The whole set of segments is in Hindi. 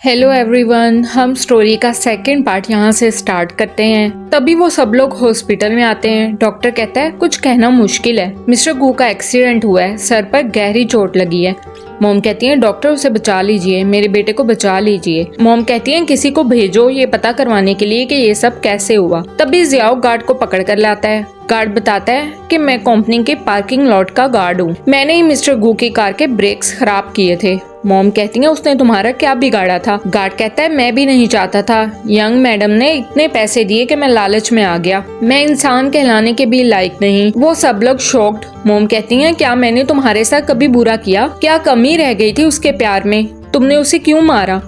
हेलो एवरीवन, हम स्टोरी का सेकंड पार्ट यहाँ से स्टार्ट करते हैं। तभी वो सब लोग हॉस्पिटल में आते हैं। डॉक्टर कहता है कुछ कहना मुश्किल है, मिस्टर गू का एक्सीडेंट हुआ है, सर पर गहरी चोट लगी है। मॉम कहती है डॉक्टर उसे बचा लीजिए, मेरे बेटे को बचा लीजिए। मॉम कहती है किसी को भेजो ये पता करवाने के लिए कि ये सब कैसे हुआ। तभी जियाओ गार्ड को पकड़ कर लाता है। गार्ड बताता है कि मैं कंपनी के पार्किंग लॉट का गार्ड हूँ, मैंने ही मिस्टर गू की कार के ब्रेक्स खराब किए थे। मॉम कहती है उसने तुम्हारा क्या बिगाड़ा था। गार्ड कहता है मैं भी नहीं चाहता था, यंग मैडम ने इतने पैसे दिए कि मैं लालच में आ गया, मैं इंसान कहलाने के भी लायक नहीं। वो सब लोग शॉक्ड। मॉम कहती है क्या मैंने तुम्हारे साथ कभी बुरा किया, क्या कमी रह गई थी उसके प्यार में, तुमने उसे क्यों मारा।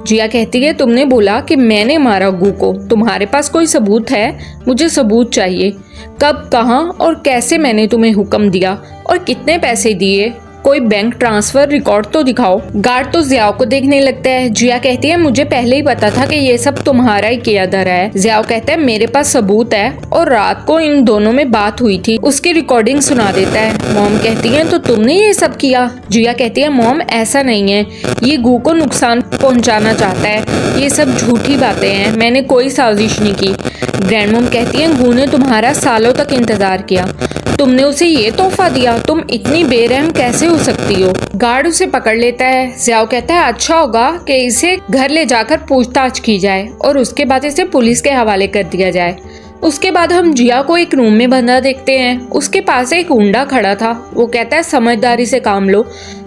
जिया कहती है तुमने बोला कि मैंने मारा गू को, तुम्हारे पास कोई सबूत है, मुझे सबूत चाहिए। कब, कहाँ और कैसे मैंने तुम्हें हुक्म दिया और कितने पैसे दिए, कोई बैंक ट्रांसफर रिकॉर्ड तो दिखाओ। गार्ड तो जियाओ को देखने लगता है। जिया कहती है मुझे पहले ही पता था कि ये सब तुम्हारा ही किया धरा है। जियाओ कहता है मेरे पास सबूत है और रात को इन दोनों में बात हुई थी, उसकी रिकॉर्डिंग सुना देता है। मॉम कहती है तो तुमने ये सब किया। जिया कहती है मॉम ऐसा नहीं है, ये गू को नुकसान पहुंचाना चाहता है, ये सब झूठी बातें हैं, मैंने कोई साजिश नहीं की। ग्रैंड मॉम कहती है गू ने तुम्हारा सालों तक इंतजार किया, तुमने उसे ये तोहफा दिया, तुम इतनी बेरहम कैसे हो सकती हो। गार्ड उसे पकड़ लेता है। जियाओ कहता है अच्छा होगा कि इसे घर ले जाकर पूछताछ की जाए और उसके बाद इसे पुलिस के हवाले कर दिया जाए। उसके बाद हम जिया को एक रूम में बंधा देखते हैं। उसके पास एक गुंडा खड़ा था। वो कहता है समझदारी से काम लो,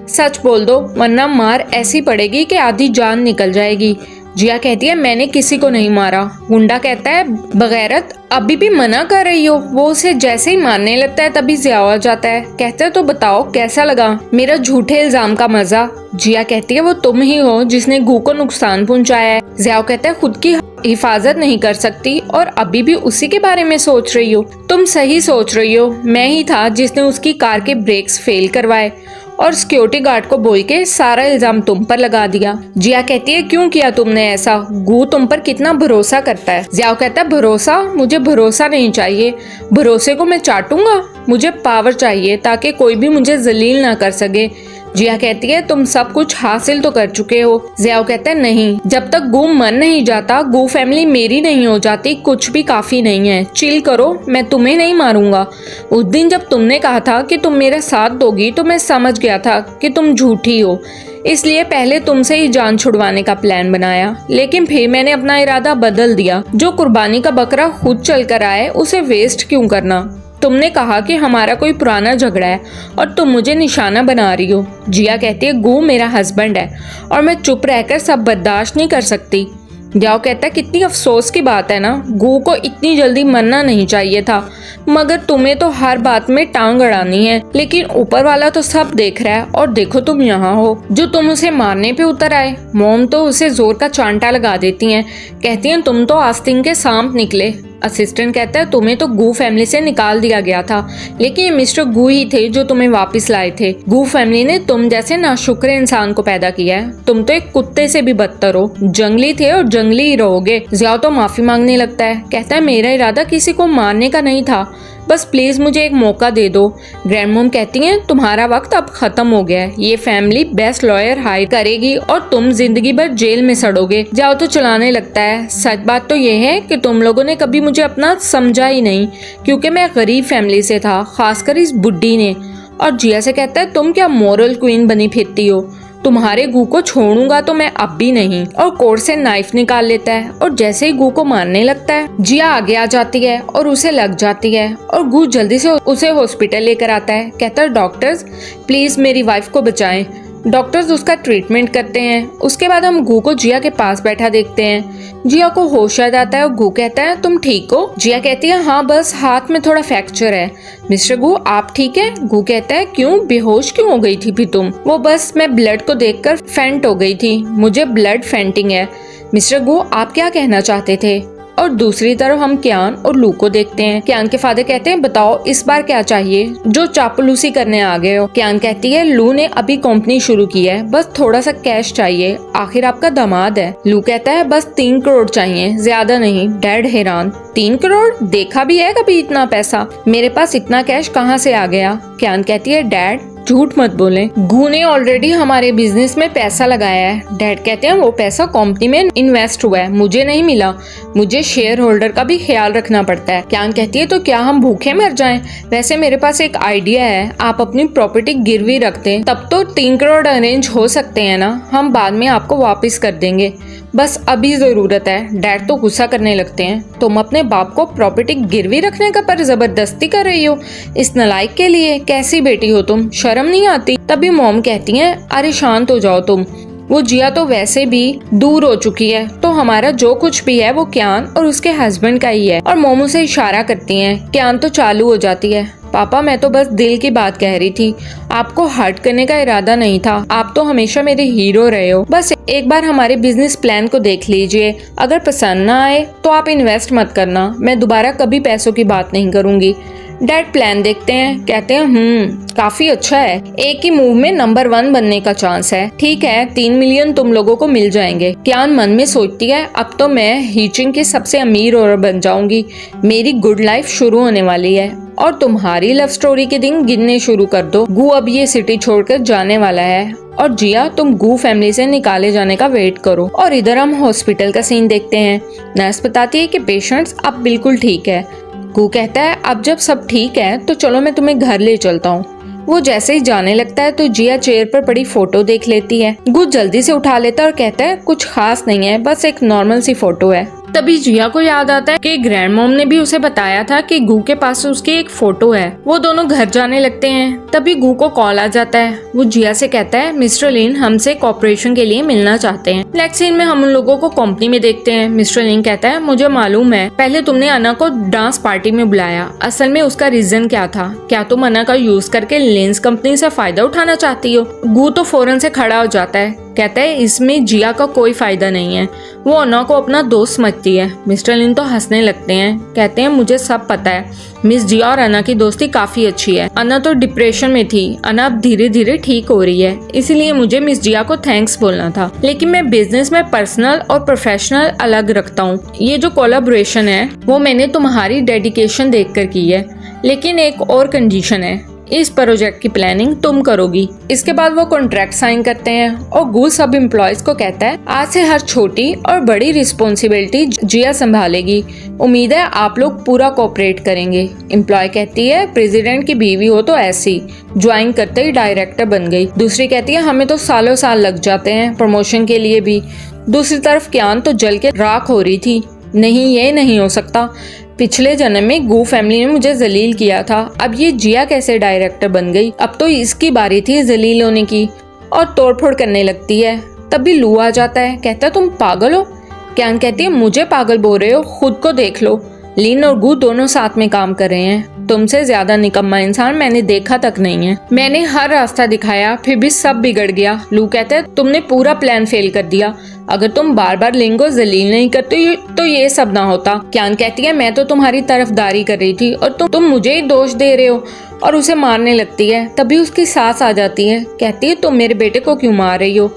सच बोल दो वरना मार ऐसी पड़ेगी कि आधी जान निकल जाएगी। जिया कहती है मैंने किसी को नहीं मारा। गुंडा कहता है बगैरत अभी भी मना कर रही हो। वो उसे जैसे ही मारने लगता है तभी जिया आ जाता है। कहता है तो बताओ कैसा लगा मेरा झूठे इल्जाम का मजा। जिया कहती है वो तुम ही हो जिसने गू को नुकसान पहुंचाया है। जिया कहता है खुद की हिफाजत नहीं कर सकती और अभी भी उसी के बारे में सोच रही हो। तुम सही सोच रही हो, मैं ही था जिसने उसकी कार के ब्रेक्स फेल करवाए और सिक्योरिटी गार्ड को बोल के सारा इल्जाम तुम पर लगा दिया। जिया कहती है क्यों किया तुमने ऐसा, गू तुम पर कितना भरोसा करता है। जिया कहता है भरोसा, मुझे भरोसा नहीं चाहिए, भरोसे को मैं चाटूंगा, मुझे पावर चाहिए ताकि कोई भी मुझे जलील ना कर सके। जिया कहती है तुम सब कुछ हासिल तो कर चुके हो। जिया कहता है नहीं, जब तक गू मर नहीं जाता, गू फैमिली मेरी नहीं हो जाती, कुछ भी काफी नहीं है। चिल करो, मैं तुम्हें नहीं मारूंगा। उस दिन जब तुमने कहा था कि तुम मेरा साथ दोगी तो मैं समझ गया था कि तुम झूठी हो, इसलिए पहले तुमसे ही जान छुड़वाने का प्लान बनाया, लेकिन फिर मैंने अपना इरादा बदल दिया। जो कुर्बानी का बकरा खुद चल कर आए उसे वेस्ट क्यों करना। तुमने कहा कि हमारा कोई पुराना झगड़ा है और तुम मुझे निशाना बना रही हो। जिया कहती है गू मेरा हस्बैंड है और मैं चुप रहकर सब बर्दाश्त नहीं कर सकती। जियाओ कहता है कितनी अफसोस की बात है ना, गू को इतनी जल्दी मरना नहीं चाहिए था, मगर तुम्हें तो हर बात में टांग अड़ानी है। लेकिन ऊपर वाला तो सब देख रहा है और देखो तुम यहाँ हो जो तुम उसे मारने पे उतर आए। मॉम तो उसे जोर का चांटा लगा देती हैं, कहती हैं तुम तो आस्तीन के सांप निकले। असिस्टेंट कहता है तुम्हें तो गू फैमिली से निकाल दिया गया था, लेकिन ये मिस्टर गू ही थे जो तुम्हें वापस लाए थे। गू फैमिली ने तुम जैसे नाशुक्र इंसान को पैदा किया है, तुम तो एक कुत्ते से भी बदतर हो, जंगली थे और जंगली ही रहोगे। जिया तो माफी मांगने लगता है, कहता है मेरा इरादा किसी को मारने का नहीं था, बस प्लीज मुझे एक मौका दे दो। ग्रैंड मॉम कहती हैं तुम्हारा वक्त अब खत्म हो गया है, ये फैमिली बेस्ट लॉयर हायर करेगी और तुम जिंदगी भर जेल में सड़ोगे। जाओ तो चलाने लगता है। सच बात तो ये है कि तुम लोगों ने कभी मुझे अपना समझा ही नहीं, क्योंकि मैं गरीब फैमिली से था, खासकर इस बुड्ढी ने। और जिया से कहता है तुम क्या मॉरल क्वीन बनी फिरती हो, तुम्हारे गू को छोड़ूंगा तो मैं अब भी नहीं। और कोट से नाइफ निकाल लेता है और जैसे ही गू को मारने लगता है जिया आगे आ जाती है और उसे लग जाती है और गू जल्दी से उसे हॉस्पिटल लेकर आता है। कहता है डॉक्टर्स प्लीज मेरी वाइफ को बचाएं। डॉक्टर्स उसका ट्रीटमेंट करते हैं। उसके बाद हम गू को जिया के पास बैठा देखते हैं। जिया को होश आ जाता है और गू कहता है तुम ठीक हो। जिया कहती है हाँ बस हाथ में थोड़ा फ्रैक्चर है। मिस्टर गू आप ठीक है। गू कहता है क्यों, बेहोश क्यों हो गई थी फिर तुम। वो बस मैं ब्लड को देखकर फेंट हो गई थी, मुझे ब्लड फेंटिंग है। मिस्टर गू आप क्या कहना चाहते थे। और दूसरी तरफ हम क्यान और लू को देखते हैं। क्यान के फादर कहते हैं बताओ इस बार क्या चाहिए जो चापलूसी करने आ गए हो। क्यान कहती है लू ने अभी कंपनी शुरू की है, बस थोड़ा सा कैश चाहिए, आखिर आपका दामाद है। लू कहता है बस 3 करोड़ चाहिए, ज्यादा नहीं। डैड हैरान 3 करोड़, देखा भी है कभी इतना पैसा, मेरे पास इतना कैश कहाँ से आ गया। क्यान कहती है डैड झूठ मत बोलें, गू ने ऑलरेडी हमारे बिजनेस में पैसा लगाया है। डैड कहते हैं वो पैसा कंपनी में इन्वेस्ट हुआ है, मुझे नहीं मिला, मुझे शेयर होल्डर का भी ख्याल रखना पड़ता है। क्यान कहती है तो क्या हम भूखे मर जाएं? वैसे मेरे पास एक आइडिया है, आप अपनी प्रॉपर्टी गिरवी रख दें, तब तो 3 करोड़ अरेंज हो सकते हैं ना, हम बाद में आपको वापस कर देंगे, बस अभी जरूरत है। डैड तो गुस्सा करने लगते हैं, तुम अपने बाप को प्रॉपर्टी गिरवी रखने का पर जबरदस्ती कर रही हो, इस नालायक के लिए, कैसी बेटी हो तुम, शर्म नहीं आती? तभी मॉम कहती हैं अरे शांत हो जाओ तुम, वो जिया तो वैसे भी दूर हो चुकी है, तो हमारा जो कुछ भी है वो क्यान और उसके हस्बैंड का ही है। और मोमो से इशारा करती हैं, क्यान तो चालू हो जाती है, पापा मैं तो बस दिल की बात कह रही थी, आपको हर्ट करने का इरादा नहीं था, आप तो हमेशा मेरे हीरो रहे हो, बस एक बार हमारे बिजनेस प्लान को देख लीजिए, अगर पसंद ना आए तो आप इन्वेस्ट मत करना, मैं दोबारा कभी पैसों की बात नहीं करूंगी। डैड प्लान देखते हैं, कहते हैं काफी अच्छा है, एक ही मूव में नंबर 1 बनने का चांस है, ठीक है 3 मिलियन तुम लोगों को मिल जाएंगे। क्यान मन में सोचती है अब तो मैं हीचिंग की सबसे अमीर औरत बन जाऊंगी, मेरी गुड लाइफ शुरू होने वाली है और तुम्हारी लव स्टोरी के दिन गिनने शुरू कर दो। गू अब ये सिटी छोड़कर जाने वाला है और जिया तुम गू फैमिली से निकाले जाने का वेट करो। और इधर हम हॉस्पिटल का सीन देखते हैं, नर्स बताती है कि पेशेंट्स अब बिल्कुल ठीक है। गू कहता है अब जब सब ठीक है तो चलो मैं तुम्हें घर ले चलता हूँ। वो जैसे ही जाने लगता है तो जिया चेयर पर पड़ी फोटो देख लेती है। गू जल्दी से उठा लेता है और कहता है कुछ खास नहीं है, बस एक नॉर्मल सी फोटो है। तभी जिया को याद आता है कि ग्रैंड मॉम ने भी उसे बताया था कि गू के पास उसकी एक फोटो है। वो दोनों घर जाने लगते हैं, तभी गू को कॉल आ जाता है। वो जिया से कहता है मिस्टर लिन हमसे कॉपरेशन के लिए मिलना चाहते हैं। नेक्स्ट सीन में हम उन लोगों को कंपनी में देखते हैं। मिस्टर लिन कहता है मुझे मालूम है पहले तुमने अना को डांस पार्टी में बुलाया, असल में उसका रीजन क्या था? क्या तुम अना का यूज करके लिन्स कंपनी से फायदा उठाना चाहती हो? गू तो फौरन से खड़ा हो जाता है, कहता है इसमें जिया का कोई फायदा नहीं है, वो अना को अपना दोस्त समझती है। मिस्टर लिन तो हंसने लगते हैं, कहते हैं मुझे सब पता है, मिस जिया और अना की दोस्ती काफी अच्छी है, अना तो डिप्रेशन में थी, अना अब धीरे धीरे ठीक हो रही है, इसीलिए मुझे मिस जिया को थैंक्स बोलना था, लेकिन मैं बिजनेस में पर्सनल और प्रोफेशनल अलग रखता हूँ। ये जो कोलैबोरेशन है वो मैंने तुम्हारी डेडिकेशन देखकर की है, लेकिन एक और कंडीशन है, इस प्रोजेक्ट की प्लानिंग तुम करोगी। इसके बाद वो कॉन्ट्रैक्ट साइन करते हैं और गू सब एम्प्लॉयज को कहता है आज से हर छोटी और बड़ी रिस्पॉन्सिबिलिटी जिया संभालेगी, उम्मीद है आप लोग पूरा कोऑपरेट करेंगे। एम्प्लॉय कहती है प्रेसिडेंट की बीवी हो तो ऐसी, ज्वाइन करते ही डायरेक्टर बन गई। दूसरी कहती है हमें तो सालों साल लग जाते हैं प्रमोशन के लिए भी। दूसरी तरफ क्यान तो जल के राख हो रही थी, नहीं ये नहीं हो सकता, पिछले जन्म में गू फैमिली ने मुझे जलील किया था, अब ये जिया कैसे डायरेक्टर बन गई, अब तो इसकी बारी थी जलील होने की, और तोड़फोड़ करने लगती है। तभी लू आ जाता है, कहता है तुम पागल हो? क्यान कहती है मुझे पागल बोल रहे हो, खुद को देख लो, लिन और गू दोनों साथ में काम कर रहे हैं, तुमसे ज्यादा निकम्मा इंसान मैंने देखा तक नहीं है, मैंने हर रास्ता दिखाया फिर भी सब बिगड़ गया। लू कहता है तुमने पूरा प्लान फेल कर दिया, अगर तुम बार बार लिन को जलील नहीं करते तो ये सब ना होता। क्यान कहती है मैं तो तुम्हारी तरफदारी कर रही थी और तुम मुझे ही दोष दे रहे हो, और उसे मारने लगती है। तभी उसकी सास आ जाती है, कहती है तुम मेरे बेटे को क्यों मार रही हो?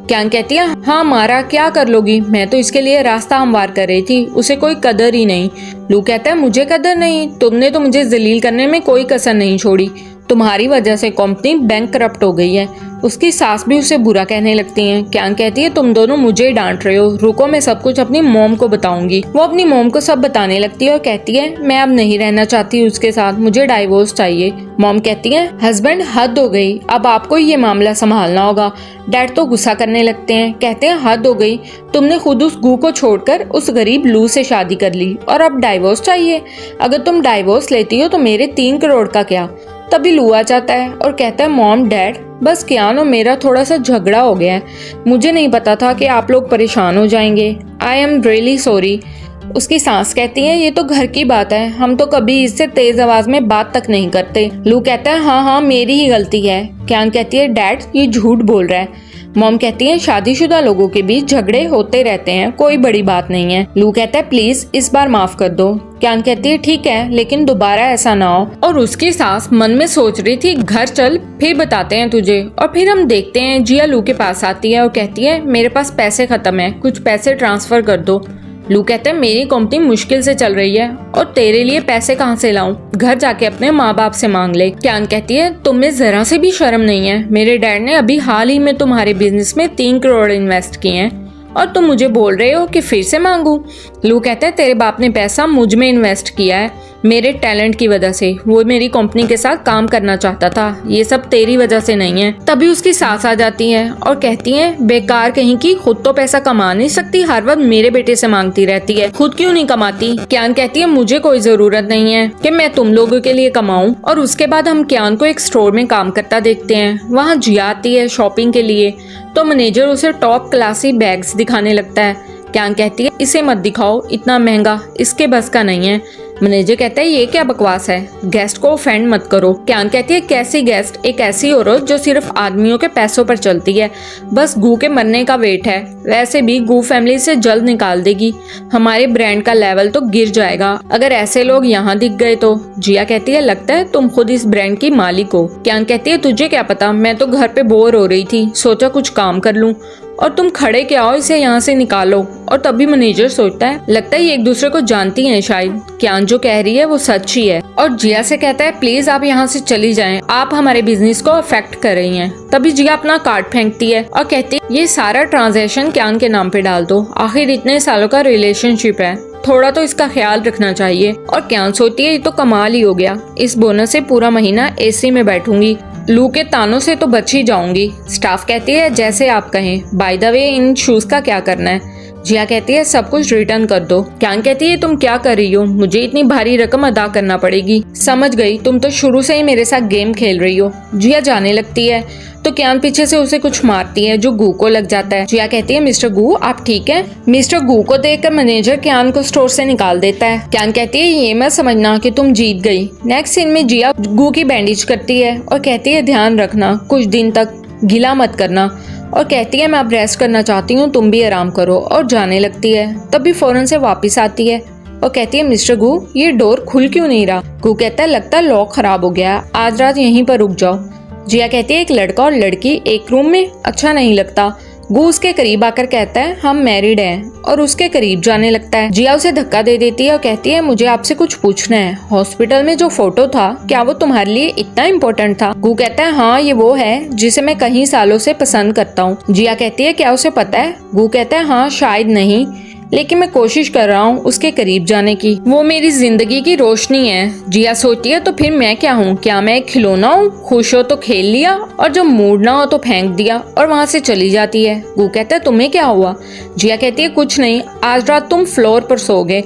क्यान कहती है हाँ मारा, क्या कर लोगी, मैं तो इसके लिए रास्ता हमवार कर रही थी, उसे कोई कदर ही नहीं। लू कहता है मुझे कदर नहीं, तुमने तो मुझे जलील करने में कोई कसर नहीं छोड़ी, तुम्हारी वजह से कंपनी बैंकरप्ट हो गई है। उसकी सास भी उसे बुरा कहने लगती हैं। क्यान कहती है तुम दोनों मुझे डांट रहे हो, रुको मैं सब कुछ अपनी मॉम को बताऊंगी। वो अपनी मॉम को सब बताने लगती है और कहती है मैं अब नहीं रहना चाहती उसके साथ, मुझे डाइवोर्स चाहिए। मॉम कहती है हस्बैंड हद हो गई, अब आपको ये मामला संभालना होगा। डैड तो गुस्सा करने लगते हैं, कहते हैं हद हो गई, तुमने खुद उस गू को छोड़कर उस गरीब लू से शादी कर ली और अब डाइवोर्स चाहिए, अगर तुम डाइवोर्स लेती हो तो मेरे 3 करोड़ का क्या? तभी लू आ जाता है और कहता है मॉम डैड बस क्यान और मेरा थोड़ा सा झगड़ा हो गया है, मुझे नहीं पता था कि आप लोग परेशान हो जाएंगे, आई एम रियली सॉरी। उसकी सास कहती है ये तो घर की बात है, हम तो कभी इससे तेज आवाज में बात तक नहीं करते। लू कहता है हाँ हाँ मेरी ही गलती है। क्यान कहती है डैड ये झूठ बोल रहा है। मॉम कहती है शादीशुदा लोगों के बीच झगड़े होते रहते हैं, कोई बड़ी बात नहीं है। लू कहता है प्लीज इस बार माफ कर दो। क्यान कहती है ठीक है लेकिन दोबारा ऐसा ना हो। और उसकी सास मन में सोच रही थी घर चल फिर बताते हैं तुझे। और फिर हम देखते हैं जिया लू के पास आती है और कहती है मेरे पास पैसे खत्म है, कुछ पैसे ट्रांसफर कर दो। लू कहते हैं मेरी कंपनी मुश्किल से चल रही है और तेरे लिए पैसे कहाँ से लाऊं? घर जाके अपने माँ बाप से मांग ले। क्यान कहती है तुम में जरा से भी शर्म नहीं है। मेरे डैड ने अभी हाल ही में तुम्हारे बिजनेस में 3 करोड़ इन्वेस्ट किए हैं और तुम मुझे बोल रहे हो कि फिर से मांगू। लू कहते हैं तेरे बाप ने पैसा मुझ में इन्वेस्ट किया है मेरे टैलेंट की वजह से। वो मेरी कंपनी के साथ काम करना चाहता था, ये सब तेरी वजह से नहीं है। तभी उसकी सास आ जाती है और कहती है बेकार कहीं की, खुद तो पैसा कमा नहीं सकती, हर वक्त मेरे बेटे से मांगती रहती है, खुद क्यों नहीं कमाती? क्यान कहती है मुझे कोई जरूरत नहीं है कि मैं तुम लोगों के लिए कमाऊं। और उसके बाद हम क्यान को एक स्टोर में काम करता देखते हैं। वहाँ जिया आती है शॉपिंग के लिए, तो मैनेजर उसे टॉप क्लासी बैग्स दिखाने लगता है। क्यान कहती है इसे मत दिखाओ, इतना महंगा इसके बस का नहीं है। मैनेजर कहता है ये क्या बकवास है, गेस्ट को ऑफेंड मत करो। क्यान कहती है कैसी गेस्ट? एक ऐसी औरत जो सिर्फ आदमियों के पैसों पर चलती है, बस गू के मरने का वेट है। वैसे भी गू फैमिली से जल्द निकाल देगी, हमारे ब्रांड का लेवल तो गिर जाएगा अगर ऐसे लोग यहाँ दिख गए तो। जिया कहती है लगता है तुम खुद इस ब्रांड की मालिक हो। क्यान कहती है तुझे क्या पता, मैं तो घर पे बोर हो रही थी, सोचा कुछ काम कर लूं और तुम खड़े क्या हो, इसे यहाँ से निकालो। और तभी मैनेजर सोचता है लगता है ये एक दूसरे को जानती हैं शायद, क्यान जो कह रही है वो सच ही है। और जिया से कहता है प्लीज आप यहाँ से चली जाएं, आप हमारे बिजनेस को अफेक्ट कर रही हैं। तभी जिया अपना कार्ड फेंकती है और कहती है ये सारा ट्रांजैक्शन क्यान के नाम पे डाल दो, आखिर इतने सालों का रिलेशनशिप है, थोड़ा तो इसका ख्याल रखना चाहिए। और क्यान सोचती है ये तो कमाल ही हो गया, इस बोनस से पूरा महीना एसी में बैठूंगी, लू के तानों से तो बच ही जाऊंगी। स्टाफ कहती है जैसे आप कहें। By the way in shoes का क्या करना है? जिया कहती है सब कुछ रिटर्न कर दो। क्यान कहती है तुम क्या कर रही हो, मुझे इतनी भारी रकम अदा करना पड़ेगी। समझ गई, तुम तो शुरू से ही मेरे साथ गेम खेल रही हो। जिया जाने लगती है तो क्यान पीछे से उसे कुछ मारती है जो गू को लग जाता है। जिया कहती है मिस्टर गू आप ठीक है? मिस्टर गू को देखकर मैनेजर क्यान को स्टोर से निकाल देता है। क्यान कहती है ये मत समझना कि तुम जीत गई। नेक्स्ट सीन में जिया गू की बैंडेज करती है और कहती है ध्यान रखना, कुछ दिन तक गिला मत करना। और कहती है मैं अब रेस्ट करना चाहती हूँ, तुम भी आराम करो। और जाने लगती है। तभी फौरन से वापिस आती है और कहती है मिस्टर गू ये डोर खुल क्यों नहीं रहा? गू कहता है लगता है लॉक खराब हो गया, आज रात यहीं पर रुक जाओ। जिया कहती है एक लड़का और लड़की एक रूम में अच्छा नहीं लगता। गू उसके करीब आकर कहता है हम मैरिड हैं और उसके करीब जाने लगता है। जिया उसे धक्का दे देती है और कहती है मुझे आपसे कुछ पूछना है, हॉस्पिटल में जो फोटो था क्या वो तुम्हारे लिए इतना इम्पोर्टेंट था? गू कहता है हाँ ये वो है जिसे मैं कई सालों से पसंद करता हूँ। जिया कहती है क्या उसे पता है? गू कहता है हाँ शायद नहीं, लेकिन मैं कोशिश कर रहा हूँ उसके करीब जाने की, वो मेरी जिंदगी की रोशनी है। जिया सोचती है तो फिर मैं क्या हूँ, क्या मैं एक खिलौना हूँ? खुश हो तो खेल लिया और जब मूड ना हो तो फेंक दिया। और वहाँ से चली जाती है। गू कहता है तुम्हें क्या हुआ? जिया कहती है कुछ नहीं, आज रात तुम फ्लोर पर सोओगे।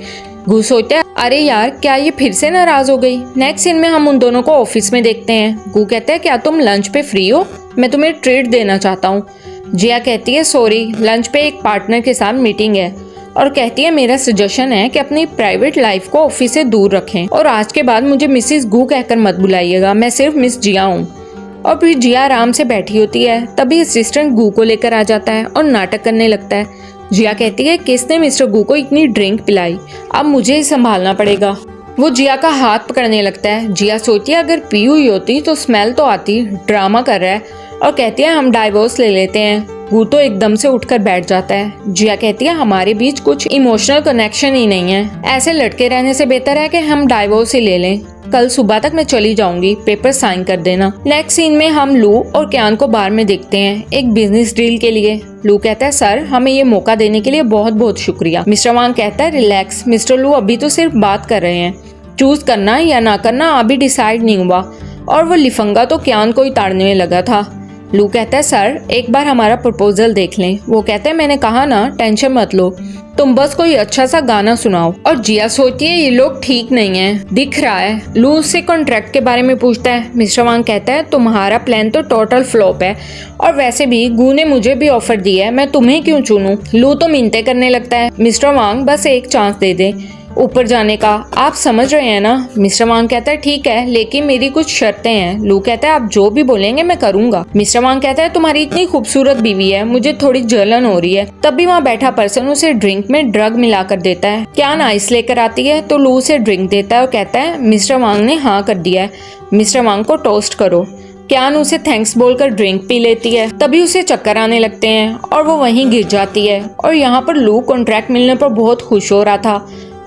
गू सोचता है अरे यार क्या ये फिर से नाराज हो गई। नेक्स्ट सीन में हम उन दोनों को ऑफिस में देखते हैं। गू कहता है क्या तुम लंच पे फ्री हो, मैं तुम्हें ट्रीट देना चाहता हूँ। जिया कहती है सॉरी लंच पे एक पार्टनर के साथ मीटिंग है। और कहती है मेरा सजेशन है कि अपनी प्राइवेट लाइफ को ऑफिस से दूर रखें और आज के बाद मुझे मिसिस गू कहकर मत बुलाइएगा, मैं सिर्फ मिस जिया हूँ। और फिर जिया आराम से बैठी होती है। तभी असिस्टेंट गू को लेकर आ जाता है और नाटक करने लगता है। जिया कहती है किसने मिस्टर गू को इतनी ड्रिंक पिलाई, अब मुझे ही संभालना पड़ेगा। वो जिया का हाथ पकड़ने लगता है। जिया सोचती है अगर पी हुई होती तो स्मेल तो आती, ड्रामा कर रहा है। और कहती है हम डाइवोर्स ले लेते हैं। गू तो एकदम से उठकर बैठ जाता है। जिया कहती है हमारे बीच कुछ इमोशनल कनेक्शन ही नहीं है, ऐसे लटके रहने से बेहतर है कि हम डाइवोर्स ही ले लें। कल सुबह तक मैं चली जाऊंगी, पेपर साइन कर देना। नेक्स्ट सीन में हम लू और क्यान को बार में देखते हैं एक बिजनेस डील के लिए। लू कहता है सर हमें ये मौका देने के लिए बहुत बहुत शुक्रिया। मिस्टर वांग कहता है रिलैक्स मिस्टर लू, अभी तो सिर्फ बात कर रहे हैं, चूज करना या ना करना अभी डिसाइड नहीं हुआ। और वो लिफंगा तो क्यान को ही ताड़ने में लगा था। लू कहता है सर एक बार हमारा प्रपोजल देख लें। वो कहता है मैंने कहा ना टेंशन मत लो, तुम बस कोई अच्छा सा गाना सुनाओ। और जिया सोचती है ये लोग ठीक नहीं है, दिख रहा है। लू उससे कॉन्ट्रैक्ट के बारे में पूछता है। मिस्टर वांग कहता है तुम्हारा प्लान तो टोटल फ्लॉप है और वैसे भी गू ने मुझे भी ऑफर दिया है, मैं तुम्हें क्यों चुनूं? लू तो मिन्नतें करने लगता है। मिस्टर वांग बस एक चांस दे दे ऊपर जाने का, आप समझ रहे हैं ना? मिस्टर वांग कहता है ठीक है लेकिन मेरी कुछ शर्तें हैं। लू कहता है आप जो भी बोलेंगे मैं करूंगा। मिस्टर वांग कहता है तुम्हारी इतनी खूबसूरत बीवी है, मुझे थोड़ी जलन हो रही है। तभी वहाँ बैठा पर्सन उसे ड्रिंक में ड्रग मिला कर देता है। क्यान आइस लेकर आती है तो लू उसे ड्रिंक देता है और कहता है मिस्टर वांग ने हाँ कर दिया है, मिस्टर वांग को टोस्ट करो। क्यान उसे थैंक्स बोलकर ड्रिंक पी लेती है। तभी उसे चक्कर आने लगते हैं और वो वहीं गिर जाती है। और यहाँ पर लू कॉन्ट्रैक्ट मिलने पर बहुत खुश हो रहा था।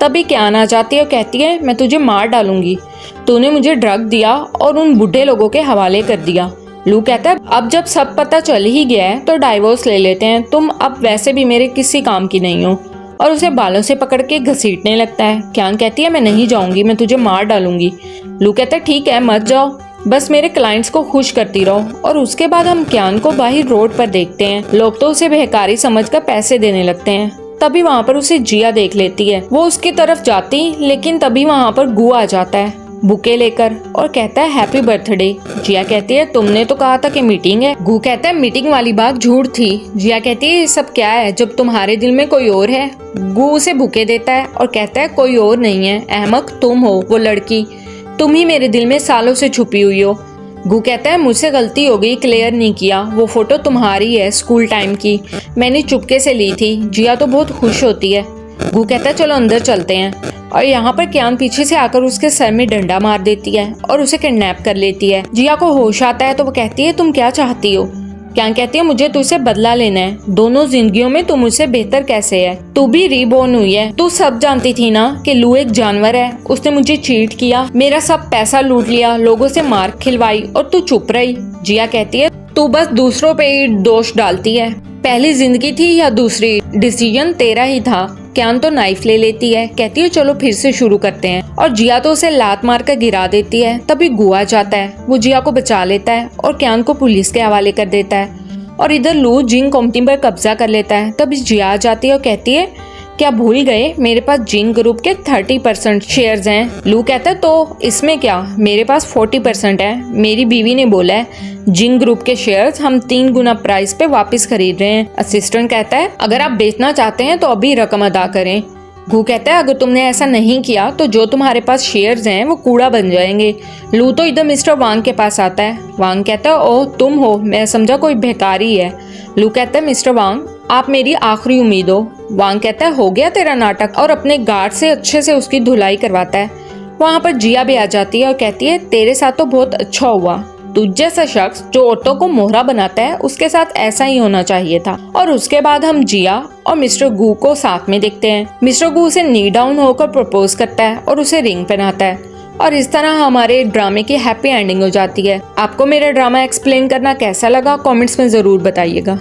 तभी क्यान आ जाती है और कहती है मैं तुझे मार डालूंगी, तूने मुझे ड्रग दिया और उन बूढ़े लोगों के हवाले कर दिया। लू कहता है अब जब सब पता चल ही गया है तो डाइवोर्स ले लेते हैं, तुम अब वैसे भी मेरे किसी काम की नहीं हो। और उसे बालों से पकड़ के घसीटने लगता है। क्यान कहती है मैं नहीं जाऊंगी, मैं तुझे मार डालूंगी। लू कहता है ठीक है मत जाओ, बस मेरे क्लाइंट्स को खुश करती रहो। और उसके बाद हम क्यान को बाहर रोड पर देखते हैं। लोग तो उसे भिखारी समझकर पैसे देने लगते हैं। तभी वहाँ पर उसे जिया देख लेती है। वो उसकी तरफ जाती लेकिन तभी वहाँ पर गु आ जाता है बुके लेकर और कहता है हैप्पी बर्थडे। जिया कहती है तुमने तो कहा था कि मीटिंग है। गु कहता है मीटिंग वाली बात झूठ थी। जिया कहती है ये सब क्या है जब तुम्हारे दिल में कोई और है। गु उसे बुके देता है और कहता है कोई और नहीं है अहमक, तुम हो वो लड़की, तुम ही मेरे दिल में सालों से छुपी हुई हो। गु कहता है मुझसे गलती हो गई, क्लियर नहीं किया, वो फोटो तुम्हारी है स्कूल टाइम की, मैंने चुपके से ली थी। जिया तो बहुत खुश होती है। गु कहता है चलो अंदर चलते हैं। और यहाँ पर क्यान पीछे से आकर उसके सर में डंडा मार देती है और उसे किडनैप कर लेती है। जिया को होश आता है तो वो कहती है तुम क्या चाहती हो। क्यान कहती है मुझे तुझसे बदला लेना है, दोनों जिंदगियों में तू मुझसे बेहतर कैसे है, तू भी रीबोर्न हुई है, तू सब जानती थी ना कि लू एक जानवर है, उसने मुझे चीट किया, मेरा सब पैसा लूट लिया, लोगों से मार खिलवाई और तू चुप रही। जिया कहती है तू बस दूसरों पे ही दोष डालती है, पहली जिंदगी थी या दूसरी, डिसीजन तेरा ही था। क्यान तो नाइफ ले लेती है, कहती है चलो फिर से शुरू करते हैं। और जिया तो उसे लात मार कर गिरा देती है। तभी गु आ जाता है, वो जिया को बचा लेता है और क्यान को पुलिस के हवाले कर देता है। और इधर लू जिंग कंपनी पर कब्जा कर लेता है। तभी जिया आ जाती है और कहती है क्या भूल गए मेरे पास जिंग ग्रुप के 30% शेयर्स हैं। लू कहता है तो इसमें क्या, मेरे पास 40% है, मेरी बीवी ने बोला है जिंग ग्रुप के शेयर्स हम 3 गुना प्राइस पे वापस खरीद रहे हैं। असिस्टेंट कहता है अगर आप बेचना चाहते हैं तो अभी रकम अदा करें। गु कहता है अगर तुमने ऐसा नहीं किया तो जो तुम्हारे पास शेयर्स हैं वो कूड़ा बन जाएंगे। लू तो इधर मिस्टर वांग के पास आता है। वांग कहता है ओह तुम हो, मैं समझा कोई भिखारी है। लू कहता है मिस्टर वांग आप मेरी आखिरी उम्मीद हो। वांग कहता है हो गया तेरा नाटक, और अपने गार्ड से अच्छे से उसकी धुलाई करवाता है। वहाँ पर जिया भी आ जाती है और कहती है तेरे साथ तो बहुत अच्छा हुआ, तुझ जैसा शख्स जो औरतों को मोहरा बनाता है उसके साथ ऐसा ही होना चाहिए था। और उसके बाद हम जिया और मिस्टर गु को साथ में देखते हैं। मिस्टर गु उसे नी डाउन होकर प्रपोज करता है और उसे रिंग पहनाता है। और इस तरह हमारे ड्रामे की हैप्पी एंडिंग हो जाती है। आपको मेरा ड्रामा एक्सप्लेन करना कैसा लगा कमेंट्स में जरूर बताइएगा।